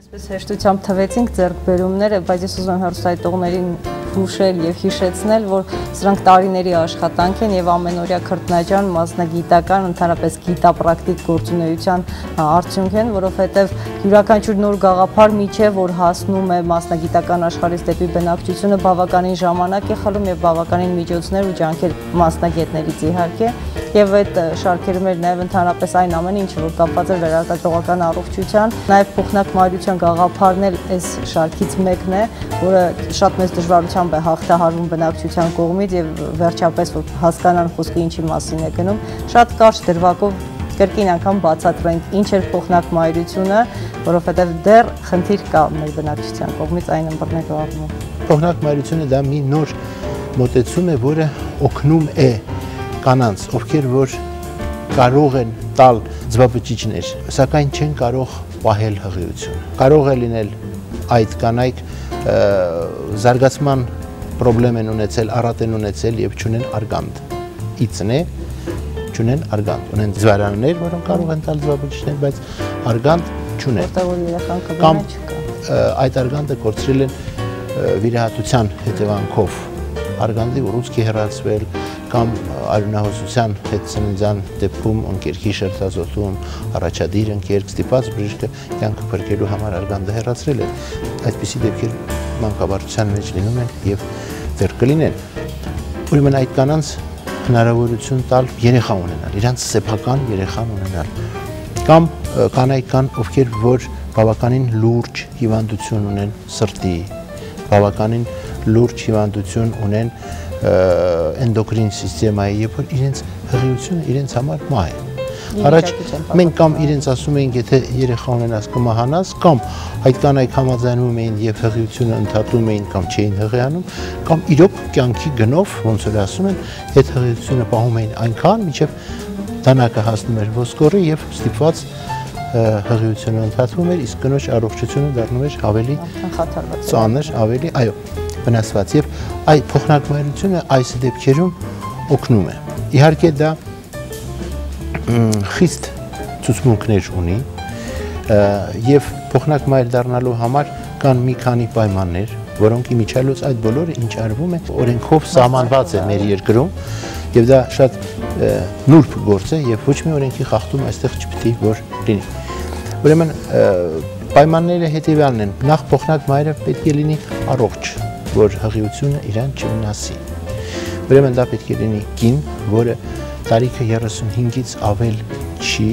Այսպես հեշտությամբ թվեցինք ձեռքբերումները, բայց ես ուզում եմ հեռուստահայտողներին հուշել եւ հիշեցնել, որ սրանք տարիների աշխատանք են եւ ամենօրյա քրտնաջան մասնագիտական, ընդհանրապես գիտապրակտիկ գործունեության արդյունք են, որովհետեւ յուրաքանչյուր նոր գաղափար միջև որ հասնում է մասնագիտական աշխարհից դեպի բնակչությունը, բավականին ժամանակ է խլում եւ բավականին միջոցներ ու ջանքեր մասնագետներից իհարկե, եւ այդ շարքերում էր նաեւ ընդհանրապես այն ամենը, ինչը որ կապված է վերարտադրողական առողջության, նաեւ փոխնակ մայրության գաղափարն էլ այս շարքից մեկն է, որը շատ մեծ դժվարությամբ է հաղթահարվում բնակչության կողմից եւ վերջապես որ հասկանան խոսքը ինչի մասին է գնում, շատ կարճ դրվագով կրկին անգամ բացատրենք ինչ է փոխնակ մայրությունը, որովհետեւ դեռ խնդիր կա մեր բնակչության կողմից այն ըմբռնեք առնում։ Փոխնակ մայրությունը դա մի նոր մոտեցում է, որը օգնում է կանանց, ովքեր որ կարող են տալ ձվաբջիջներ, սակայն չեն կարող պահել հղիությունը։ Կարող է լինել այդ կանայք զարգացման պրոբլեմ են ունեցել, առատ են ունեցել եւ չունեն արգանդ։ Իծն է, չունեն արգանդ։ Ունեն ձվարաններ, որոնք կարող են տալ ձվաբջիջներ, բայց արգանդ չունեն։ Որտեղ որ երեխան կգնա չկա։ Այդ արգանդը կորցրել են վիրահատության հետևանքով։ Արգանդի ուռուցքի հեռացվել կամ արյունահոսության հետծննդյան դեպքում ընկերքի շերտազոտում առաջադիր ընկերք ստիպած բժիշկը կյանքը փրկելու համար արգանդը հեռացրել է։ Այդպիսի դեպքեր մանկաբարձության մեջ լինում են եւ դեռ կլինեն։ Ուրեմն այդ կանանց հնարավորություն տալ երեխա ունենալ, իրանց սեփական երեխան ունենալ։ Կամ կանայք կան, ովքեր որ բավականին լուրջ հիվանդություն ունեն սրտի, բավականին լուրջ հիվանդություն ունեն էնդոկրին սիստեմայի, երբ որ իրենց հղիությունը իրենց համար մահ է։ Առաջ մենք կամ իրենց ասում էինք, եթե երեխա ունենաս կմահանաս, կամ այդ կանայք համաձայնվում էին եւ հղիությունը ընդհատում էին կամ չէին հղիանում, կամ իրոք կյանքի գնով, ոնց որ ասում են, այդ հղիությունը պահում էին այնքան, մինչեւ դանակը հասնում էր ոսկորի եւ ստիպված հղիությունը ընդհատվում էր, իսկ կնոջ առողջությունը դառնում էր ավելի ծանր, ավելի, այո, վնասված եւ այդ փոխնակմայրությունը այս դեպքերում օգնում է։ Իհարկե դա խիստ ցուցմունքներ ունի եւ փոխնակմայր դառնալու համար կան մի քանի պայմաններ, որոնք իմիջիալոց այդ բոլորը ինչ արվում է օրենքով սահմանված է մեր երկրում եւ դա շատ նուրբ գործ է եւ ոչ մի օրենքի խախտում այստեղ չպիտի որ լինի։ Ուրեմն պայմանները հետեւյալն են. նախ փոխնակմայրը պետք է լինի առողջ, որ հղիությունը իրան չվնասի։ Ուրեմն դա պետք է լինի կին, որը տարիքը 35-ից ավել չի,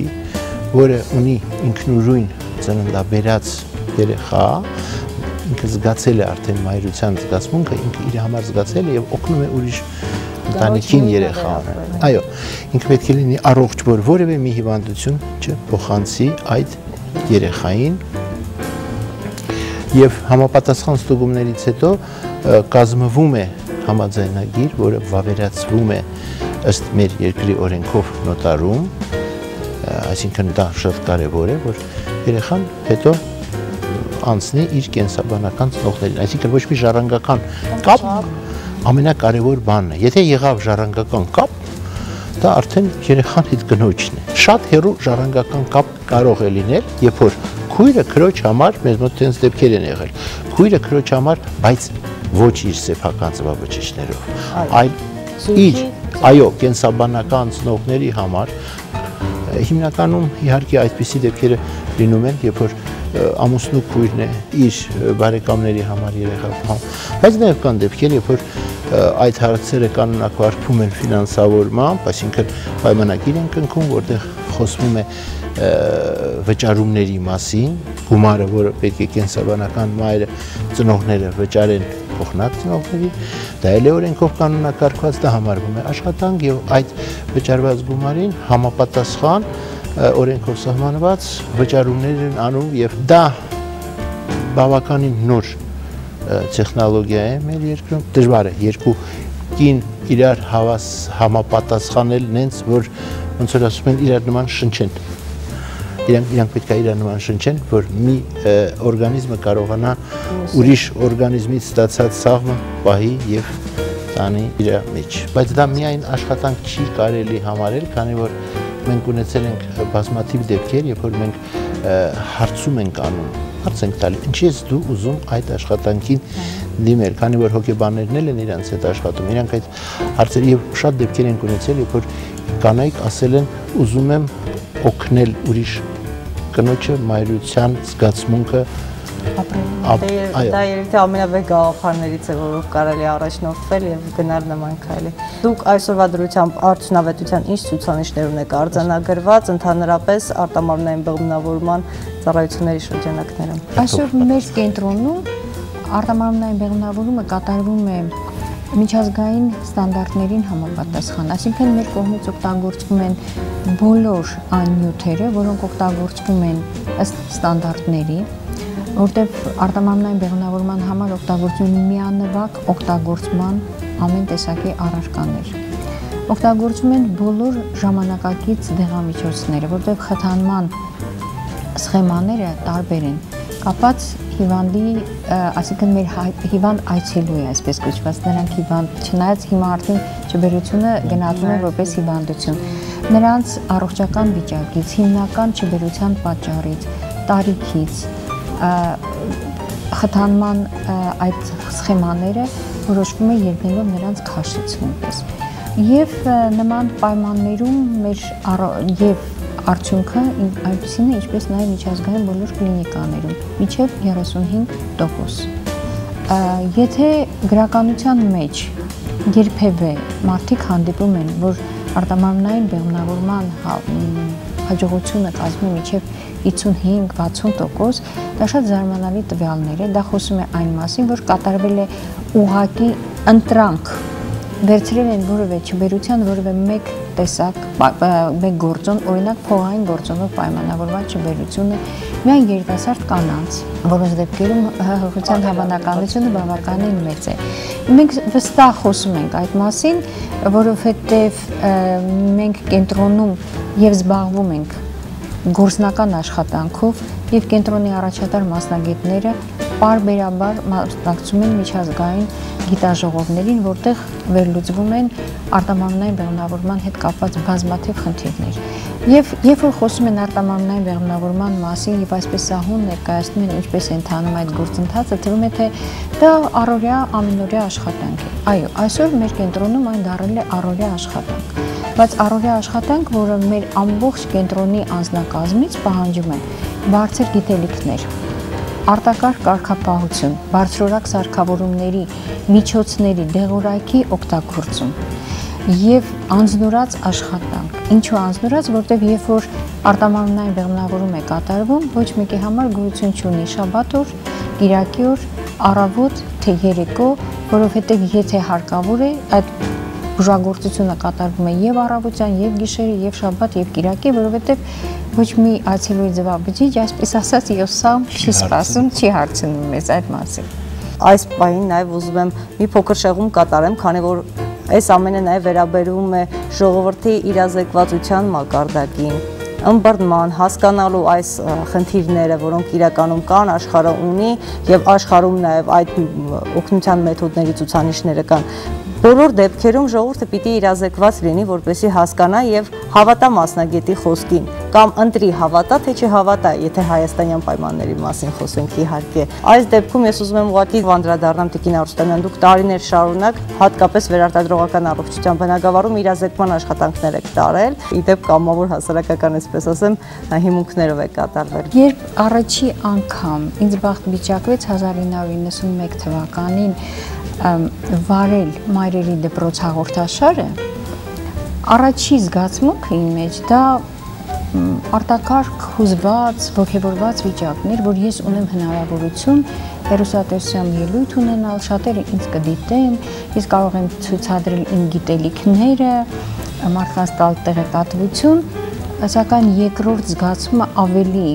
որը ունի ինքնուրույն ծննդաբերած երեխա, ինքը զգացել է արդեն մայրության զգացմունքը, ինքը իր համար զգացել է եւ օգնում է ուրիշ ընտանիքին երեխա ունենալ։ Այո, ինքը պետք է լինի առողջ, որ որևէ մի հիվանդություն չփոխանցի այդ երեխային եւ համապատասխան ստուգումներից հետո կազմվում է համաձայնագիր, որը վավերացվում է ըստ մեր երկրի օրենքով նոտարում, այսինքն դա շատ կարևոր է, որ երեխան հետո անցնի իր կենսաբանական ծնողներին, այսինքն ոչ մի ժառանգական կապ ամենակարևոր բանն է։ Եթե եղավ ժառանգական կապ, դա արդեն երեխան հետ կնոջն է։ Շատ հեռու ժառանգական կապ կարող է լինել, երբ որ քույրը քրոջ համար, մեզ մոտ տենց դեպքեր են եղել, քույրը քրոջ համար, բայց ոչ իր սեփական ծվաբջիջներով, այլ իր, այո, կենսաբանական ծնողների համար, հիմնականում իհարկե այդպիսի դեպքերը լինում են, երբ որ ամուսնու քույրն է իր բարեկամների համար երեխա պահում, բայց նաև կան դեպքեր, երբ որ այդ հարցերը կանոնակարգվում են ֆինանսավորմամբ, այսինքն պայմանագիր են կնքում, որտեղ խոսվում է վճարումների մասին, գումարը, որը պետք է կենսաբանական մայրը ծնողները վճարեն փոխնակ ծնողներին, դա էլ է օրենքով կանոնակարգված, դա համարվում է աշխատանք եւ այդ վճարված գումարին համապատասխան օրենքով սահմանված վճարումներ են անում եւ դա բավականին նոր տեխնոլոգիա է մեր երկրում։ Դժվար է երկու կին իրար համապատասխանել նենց, որ ոնց որ ասում են իրար նման շնչեն։ Իրանք պետք է իրար նման շնչեն, որ մի օրգանիզմը կարողանա ուրիշ օրգանիզմից ստացած սաղմը պահի եւ տանի իր մեջ։ Բայց դա միայն աշխատանք չի կարելի համարել, քանի որ մենք ունեցել ենք բազմաթիվ դեպքեր, երբ որ մենք հարցում ենք անում հարց ենք տալի, ինչի ես դու ուզում այդ աշխատանքին դիմել, քանի որ հոգեբաններն էլ են իրանց հետ աշխատում, իրանք այդ հարցերը եւ շատ դեպքեր են ունեցել, երբ որ կանայք ասել են ուզում եմ օգնել ուրիշ կնոջը մայրության զգացմունքը դա երևի թե ամենավեհ գաղափարներից է, որով կարելի է առաջնորդվել եւ գնալ նման քայլի։ Դուք այսօրվա դրությամբ արդյունավետության ինչ ցուցանիշներ ունեք արձանագրված ընդհանրապես արտամարմնային բեղմնավորման ծառայությունների շրջանակներում։ Այսօր մեր կենտրոնում արտամարմնային բեղմնավորումը կատարվում է միջազգային ստանդարտներին համապատասխան, այսինքն մեր կողմից օգտագործվում են բոլոր այն նյութերը, որոնք օգտագործվում են ըստ ստանդարտների, որտեղ արտամարմնային բեղմնավորման համար օգտագործվում են միանվագ օգտագործման ամեն տեսակի առարկաներ։ Օգտագործվում են բոլոր ժամանակակից դեղամիջոցները, որտեղ խթանման սխեմաները տարբեր են, կապած հիվանդի, այսինքն մեր հիվանդ այցելու է, այսպես կոչված, նրանք հիվանդ, չնայած հիմա արդեն չբերությունը գնահատվում է որպես հիվանդություն։ Նրանց առողջական վիճակից, հիմնական չբերության պատճառից, տարիքից, խթանման այդ սխեմաները որոշվում է ելնելով նրանց քաշից նույնպես։ Եվ նման պայմաններում մեր եւ արդյունքը այնպիսին է, ինչպես նաև միջազգային բոլոր կլինիկաներում, մինչև 35%։ Եթե գրականության մեջ երբևէ մարդիկ հանդիպում են, որ արտամարմնային բեղմնավորման հաջողությունը կազմում է մինչև 55-60%, դա շատ զարմանալի տվյալներ է, դա խոսում է այն մասին, որ կատարվել է ուղղակի ընտրանք, վերցրել են որևէ չբերության որևէ մեկ տեսակ, մեկ գործոն, օրինակ փողային գործոնով պայմանավորված չբերությունը միայն երիտասարդ կանանց, որոնց դեպքերում հղիության հավանականությունը բավականին մեծ է։ Մենք վստահ խոսում ենք այդ մասին, որովհետև մենք կենտրոնում եւ զբաղվում ենք գործնական աշխատանքով եւ կենտրոնի առաջատար մասնագետները պարբերաբար մասնակցում են միջազգային գիտաժողովներին, որտեղ վերլուծվում են արտամարմնային բեղմնավորման հետ կապված բազմաթիվ խնդիրներ։ Եվ երբ որ խոսում են արտամարմնային բեղմնավորման մասին եւ այսպես սահուն ներկայացնում են ինչպես է ընթանում այդ գործընթացը, թվում է թե դա առօրյա ամենօրյա աշխատանք է։ Այո, այսօր մեր կենտրոնում այն դառել է առօրյա աշխատանք, բայց առօրյա աշխատանք, որը մեր ամբողջ կենտրոնի անձնակազմից պահանջում է բարձր գիտելիքներ, արտակարգ կարգապահություն, բարձրորակ սարքավորումների, միջոցների, դեղորայքի օգտագործում եւ անձնուրաց աշխատանք։ Ինչու անձնուրաց, որտեղ երբ որ արտամարմնային բեղմնավորում է կատարվում, ոչ մեկի համար գոյություն չունի շաբաթ օր, կիրակի օր, առավոտ, թե երեկո, որովհետեւ եթե հարկավոր է, այդ բուժագործությունը կատարվում է եւ առավոտյան, եւ գիշերը, եւ շաբաթ, եւ կիրակի, որովհետեւ ոչ մի այցելուի ձվաբջիջ, այսպես ասած, յոսամ չի սպասում, չի հարցնում մեզ այդ մասին։ Այս պահին նաև ուզում եմ մի փոքր շեղում կատարեմ, քանի որ այս ամենը նաև վերաբերում է ժողովրդի իրազեկվածության մակարդակին, ըմբռնման, հասկանալու այս խնդիրները, որոնք իրականում կան, աշխարհը ունի եւ աշխարհում նաև այդ օգնության մեթոդների ցուցանիշները կան։ Բոլոր դեպքերում ժողովուրդը պիտի իրազեկված լինի, որպեսզի հասկանա եւ հավատա մասնագետի խոսքին, կամ ընտրի հավատա, թե չհավատա, եթե հայաստանյան պայմանների մասին խոսենք իհարկե։ Այս դեպքում ես ուզում եմ ուղղակի անդրադառնամ Տիկին Արուստամյան, դուք տարիներ շարունակ հատկապես վերարտադրողական առողջության բնագավառում իրազեկման աշխատանքներ եք տարել, իդեպ կամավոր հասարակական, այսպես ասեմ, հիմունքներով է կատարվել։ Երբ առաջի անգամ ինձ բախտ վիճակվեց 1991 թվականին վարել մայրերի դպրոց հաղորդաշարը, առաջի զգացմունքը իմ մեջ դա արտակարգ հուզված, ոգևորված վիճակներ, որ ես ունեմ հնարավորություն հեռուստատեսությամբ ելույթ ունենալ, շատերը ինձ կդիտեն, ես կարող եմ ցույցադրել իմ գիտելիքները, մարդկանց տալ տեղեկատվություն, սակայն երկրորդ զգացումը ավելի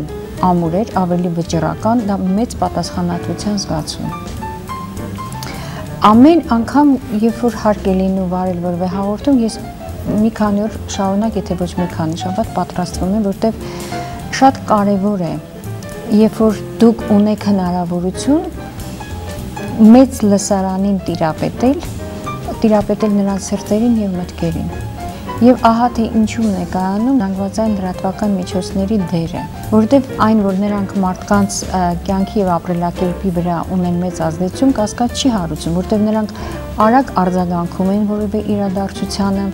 ամուր էր, ավելի վճռական, դա մեծ պատասխանատվության զգացում։ Ամեն անգամ, երբ որ հարկ է լինում վարել որևէ հաղորդում, ես մի քանի օր շարունակ, եթե ոչ մի քանի շաբաթ պատրաստվում եմ, որտեղ շատ կարևոր է, երբ որ դուք ունեք հնարավորություն մեծ լսարանին տիրապետել նրանց սրտերին եւ մտքերին։ Եվ ահա թե ինչու է կայանում զանգվածային լրատվական միջոցների դերը, որովհետև այն, որ նրանք մարդկանց կյանքի եւ ապրելակերպի վրա ունեն մեծ ազդեցություն, կասկած չի հարուցում, որովհետև նրանք արագ արձագանքում են որևէ իրադարձությանը,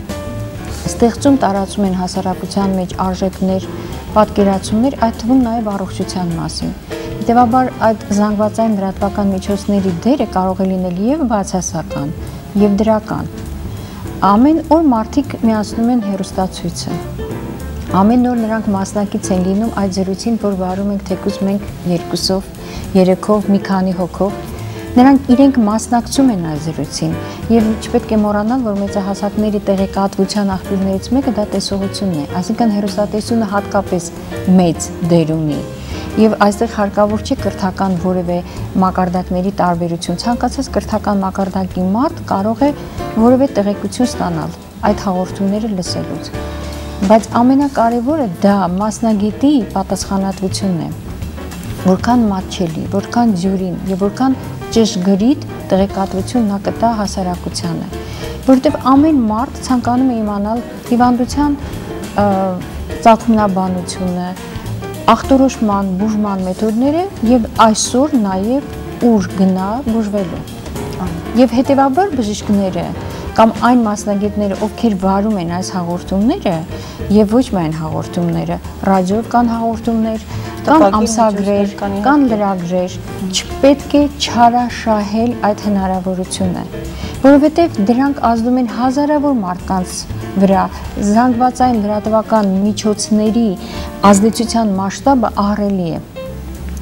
ստեղծում տարածում են հասարակության մեջ արժեքներ, պատկերացումներ, այդ թվում նաև առողջության մասին։ Հետևաբար այդ զանգվածային լրատվական միջոցների դերը կարող է լինել եւ բացասական, եւ դրական։ Ամեն օր մարդիկ միացնում են հեռուստացույցը։ Ամեն օր նրանք մասնակից են լինում այդ զրույցին, որ վարում ենք թեկուզ մենք երկուսով, երեքով, մի քանի հոգով։ Նրանք իրենք մասնակցում են այդ զրույցին եւ չպետք է մոռանալ, որ մեծահասակների տեղեկատվության աղբյուրներից մեկը դա տեսողությունն է, այսինքն հեռուստատեսությունը հատկապես մեծ դեր ունի։ Եվ այստեղ հարկավոր չի կրթական որևէ մակարդակների տարբերություն, ցանկացած կրթական մակարդակի մարդ կարող է որևէ տեղեկություն ստանալ այդ հաղորդումները լսելուց։ Բայց ամենակարևորը դա մասնագետի պատասխանատվությունն է, որքան մատչելի, որքան ջուրին եւ որքան ճշգրիտ տեղեկատվություն նա կտա հասարակությանը, որովհետև ամեն մարդ ցանկանում է իմանալ հիվանդության ծագումնաբանությունը, ախտորոշման, բուժման մեթոդները եւ այսօր նաեւ ուր գնա բուժվելու։ Եվ հետեւաբար բժիշկները կամ այն մասնագետները, ովքեր վարում են այս հաղորդումները եւ ոչ միայն հաղորդումները, ռադիոյով կան հաղորդումներ, կան ամսագրեր, կան լրագրեր, չպետք է չարաշահել այդ հնարավորությունը, որովհետև դրանք ազդում են հազարավոր մարդկանց վրա, զանգվածային լրատվական միջոցների ազդեցության մասշտաբը ահռելի է։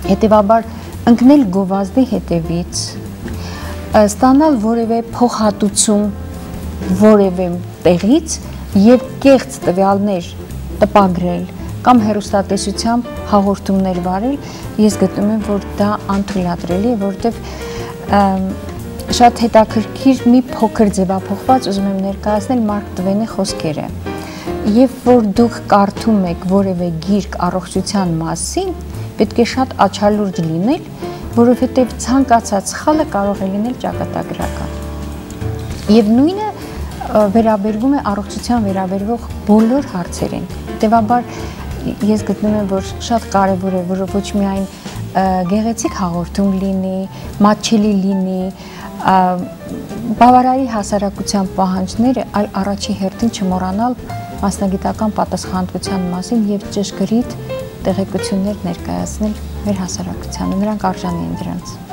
Հետևաբար ընկնել գովազդի հետևից, ստանալ որևէ փոխհատուցում որևէ տեղից եւ կեղծ տվյալներ տպագրել կամ հեռուստատեսությամբ հաղորդումներ վարել, ես գտնում եմ, որ դա անթույլատրելի է, որովհետև շատ հետաքրքիր մի փոքր ձևափոխված ուզում եմ ներկայացնել Մարկ Տվենի խոսքերը։ Երբ որ դուք կարդում եք որևէ գիրք առողջության մասին, պետք է շատ աչալուրջ լինել, որովհետև ցանկացած սխալը կարող է լինել ճակատագրական։ Եվ նույնը վերաբերվում է առողջության վերաբերվող բոլոր հարցերին։ Հետևաբար ես գտնում եմ, որ շատ կարևոր է, որ ոչ միայն գեղեցիկ հաղորդում լինի, մատչելի լինի, բավարարի հասարակության պահանջները, այլ առաջի հերթին չմոռանալ մասնագիտական պատասխանատվության մասին եւ ճշգրիտ տեղեկություններ ներկայացնել մեր հասարակությանը։ Նրանք արժանի են դրանց։